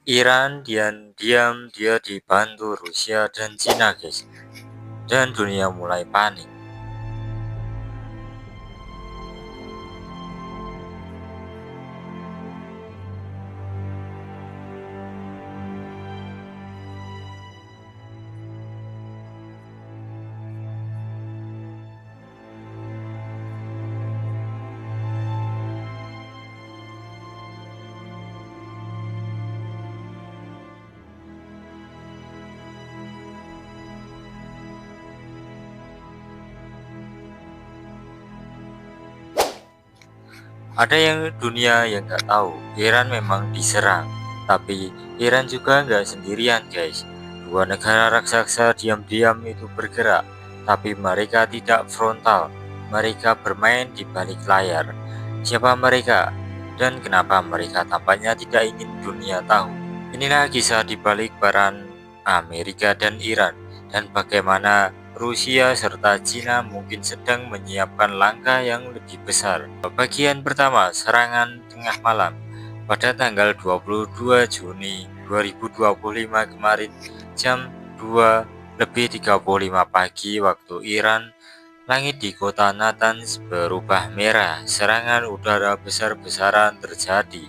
Iran diam-diam dia dibantu Rusia dan Cina guys, dan dunia mulai panik. Ada yang dunia yang nggak tahu, Iran memang diserang, tapi Iran juga nggak sendirian guys. Dua negara raksasa diam-diam itu bergerak, tapi mereka tidak frontal. Mereka bermain di balik layar. Siapa mereka? Dan kenapa mereka tampaknya tidak ingin dunia tahu? Inilah kisah di balik peran Amerika dan Iran, dan bagaimana Rusia serta Cina mungkin sedang menyiapkan langkah yang lebih besar. Bagian pertama, serangan tengah malam. Pada tanggal 22 Juni 2025 kemarin, jam 2:35 pagi waktu Iran, langit di kota Natanz berubah merah. Serangan udara besar-besaran terjadi.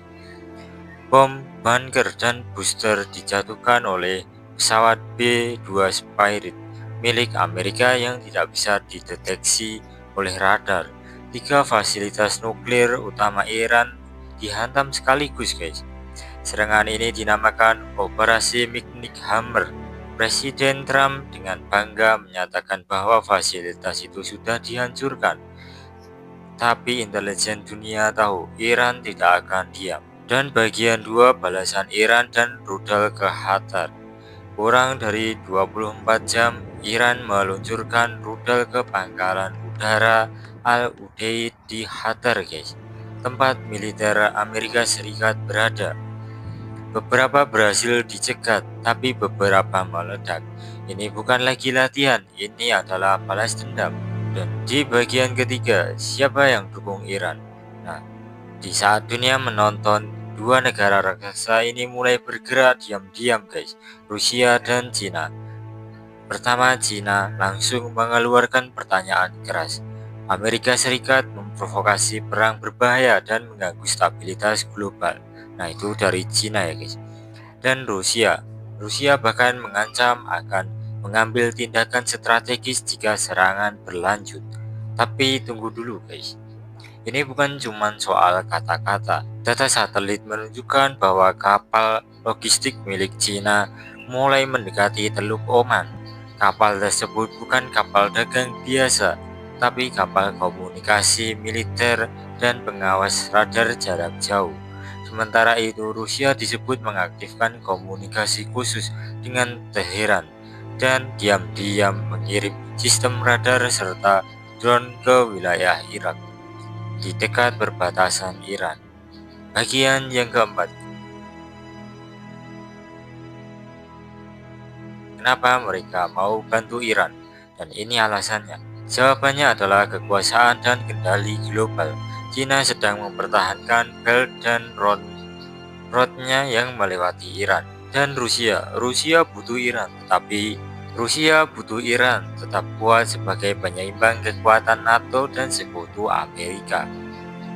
Bom, bunker, dan booster dijatuhkan oleh pesawat B-2 Spirit milik Amerika yang tidak bisa dideteksi oleh radar. Tiga fasilitas nuklir utama Iran dihantam sekaligus guys. Serangan ini dinamakan Operasi Miknik Hammer. Presiden Trump dengan bangga menyatakan bahwa fasilitas itu sudah dihancurkan. Tapi intelijen dunia tahu Iran tidak akan diam. Dan bagian 2, balasan Iran dan rudal ke Qatar. Kurang dari 24 jam, Iran meluncurkan rudal ke pangkalan udara Al-Udeid di Qatar guys, tempat militer Amerika Serikat berada. Beberapa berhasil dicegat, tapi beberapa meledak. Ini bukan lagi latihan, ini adalah balas dendam. Dan di bagian ketiga, siapa yang dukung Iran? Nah, di saat dunia menonton, dua negara raksasa ini mulai bergerak diam-diam guys, Rusia dan Cina. Pertama, Cina langsung mengeluarkan pertanyaan keras. Amerika Serikat memprovokasi perang berbahaya dan mengganggu stabilitas global. Nah, itu dari Cina ya guys. Dan Rusia bahkan mengancam akan mengambil tindakan strategis jika serangan berlanjut. Tapi tunggu dulu guys. Ini bukan cuma soal kata-kata. Data satelit menunjukkan bahwa kapal logistik milik Cina mulai mendekati Teluk Oman. Kapal tersebut bukan kapal dagang biasa, tapi kapal komunikasi militer dan pengawas radar jarak jauh. Sementara itu, Rusia disebut mengaktifkan komunikasi khusus dengan Teheran dan diam-diam mengirim sistem radar serta drone ke wilayah Irak di dekat perbatasan Iran. Bagian yang keempat, kenapa mereka mau bantu Iran? Dan ini alasannya. Jawabannya adalah kekuasaan dan kendali global. Cina sedang mempertahankan Belt dan Road-nya yang melewati Iran. Dan Rusia butuh Iran, tetapi Rusia butuh Iran tetap kuat sebagai penyeimbang kekuatan NATO dan sekutu Amerika.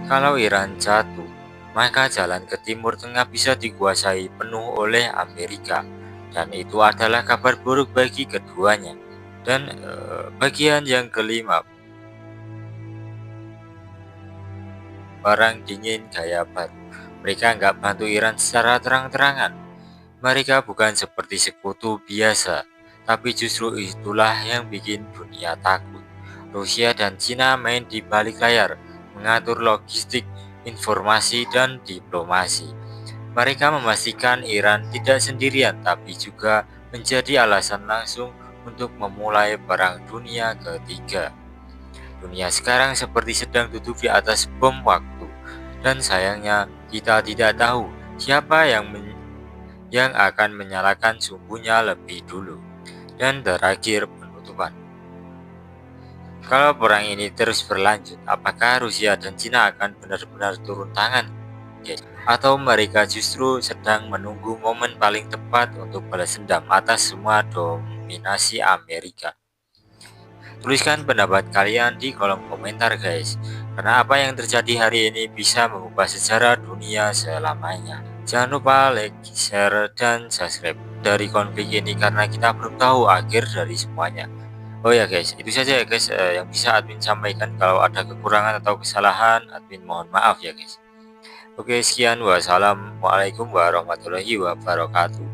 Kalau Iran jatuh, maka jalan ke Timur Tengah bisa dikuasai penuh oleh Amerika, dan itu adalah kabar buruk bagi keduanya. Dan bagian yang kelima, perang dingin gaya baru. Mereka nggak bantu Iran secara terang-terangan. Mereka bukan seperti sekutu biasa, tapi justru itulah yang bikin dunia takut. Rusia dan Cina main di balik layar, mengatur logistik, informasi, dan diplomasi. Mereka memastikan Iran tidak sendirian, tapi juga menjadi alasan langsung untuk memulai Perang Dunia Ketiga. Dunia sekarang seperti sedang duduk di atas bom waktu, dan sayangnya kita tidak tahu siapa yang akan menyalakan sumbunya lebih dulu. Dan terakhir, penutupan. Kalau perang ini terus berlanjut, apakah Rusia dan Cina akan benar-benar turun tangan? Atau mereka justru sedang menunggu momen paling tepat untuk balas dendam atas semua dominasi Amerika? Tuliskan pendapat kalian di kolom komentar guys, karena apa yang terjadi hari ini bisa mengubah sejarah dunia selamanya. Jangan lupa like, share, dan subscribe dari konflik ini karena kita belum tahu akhir dari semuanya. Oh ya guys, itu saja ya guys yang bisa admin sampaikan. Kalau ada kekurangan atau kesalahan, admin mohon maaf ya guys. Oke, sekian. Wassalamualaikum warahmatullahi wabarakatuh.